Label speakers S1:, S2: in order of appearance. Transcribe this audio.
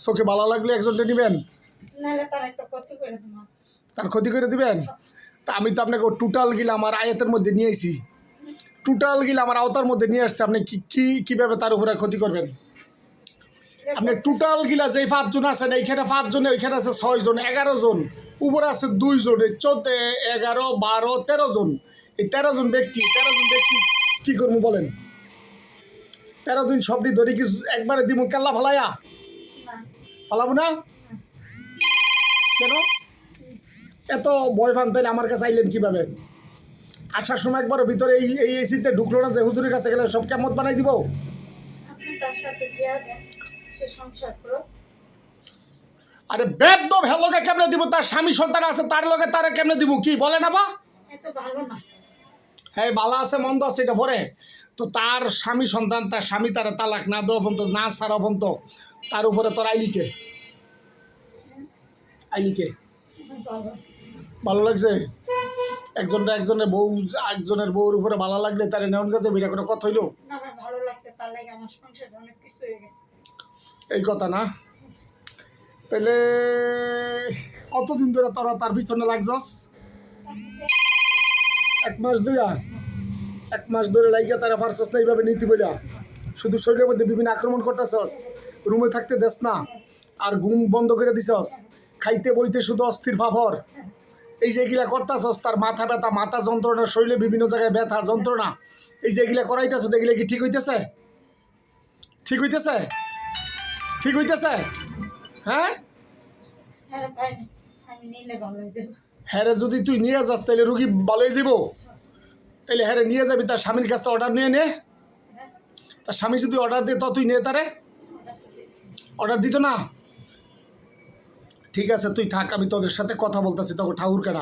S1: চোখে ভালো লাগলে একজনটা নেবেন,
S2: নাহলে তার একটা ক্ষতি করে দেবো।
S1: তার ক্ষতি করে দিবেন। তা আমি তো আপনাকে টোটাল গিলা আমার আয়তের মধ্যে নিয়ে আইছি, টোটাল গিলা আমার আওতার মধ্যে নিয়ে আসছে। আপনি কীভাবে তার উপরে ক্ষতি করবেন? আপনি টোটাল গিলা যে 5 জন আছেন, এইখানে 5 জনে, ওইখানে আছে 6 জন, 11 জন, উপরে আছে 2 জন, 11, 12, 13 জন। এই 13 জন ব্যক্তি কী করবো বলেন? 13 দিন সবটি ধরে কি একবারে দিব কেল্লা ফালাইয়া?
S2: না,
S1: ফালাবো না কেন? এত ভয় পান তাইলে আমার কাছে আইলেন কীভাবে? আসার সময় একবার ভিতরে এই এসিতে ঢুকলো না যে হুজুরের কাছে গেলে সব কেমত বানাই দিব?
S2: আপনি তার সাথে বিয়া দেন, সে সংসার করো।
S1: আরে বেদব হেলোকে কেমনে দিব? তার স্বামী সন্তান আছে, তার লগে তারা কেমনে দিব? কি বলে না বা?
S2: এত ভালো না।
S1: হ্যাঁ, বালা আছে মন্দ আছে এটা পরে। তো তার স্বামী সন্তান, তার স্বামী তারা তালাক না দেওয়া পর্যন্ত, না ছাড়া পর্যন্ত, তার উপরে তোর আইলিকে
S2: আমার ভালো লাগছে।
S1: ভালো লাগছে? একজনের বউর উপরে ভালো লাগলে তার নেওয়ান গেছে, এটা কোনো কথা হইল?
S2: না, আমার ভালো লাগছে, তার লাগে আমার সংসারে অনেক কিছু হয়ে গেছে।
S1: এই কথা না? তাহলে কতদিন ধরে তোরা তার পিছনে লাগছস?
S2: তার কাছে
S1: 1 মাস ধরে? 1 মাস ধরে লাগিয়া তারা পারছস না এইভাবে নীতি বইলা? শুধু শরীরের মধ্যে বিভিন্ন আক্রমণ করতেছস, রুমে থাকতে দেস না, আর ঘুম বন্ধ করে দিছস, খাইতে বইতে শুধু অস্থির ভাবর। এই যে এগুলা করতেছস, তার মাথা ব্যথা, মাথা যন্ত্রণা, শরীরে বিভিন্ন জায়গায় ব্যথা যন্ত্রণা, এই যে এগুলা করাইতেছ, এগুলা কি ঠিক হইতেছে? ঠিক হইতেছে? ঠিক হইতেছে? হ্যাঁ?
S2: হ্যাঁ ভাই, আমি নিলে ভালো হয়ে যাবো।
S1: হ্যাঁ, যদি তুই নিয়ে যাস তাহলে রুগী ভালোই যাব। তাহলে হ্যাঁ নিয়ে যাবি, তার স্বামীর কাছে অর্ডার নিয়ে নে।
S2: হ্যাঁ,
S1: তার স্বামী যদি অর্ডার দিয়ে তো তুই নে তারে।
S2: ওটা তো দিচ্ছি।
S1: অর্ডার দিত না? ঠিক আছে, তুই থাক, আমি তোদের সাথে কথা বলতেছি, তখন ঠাকুর কেনা।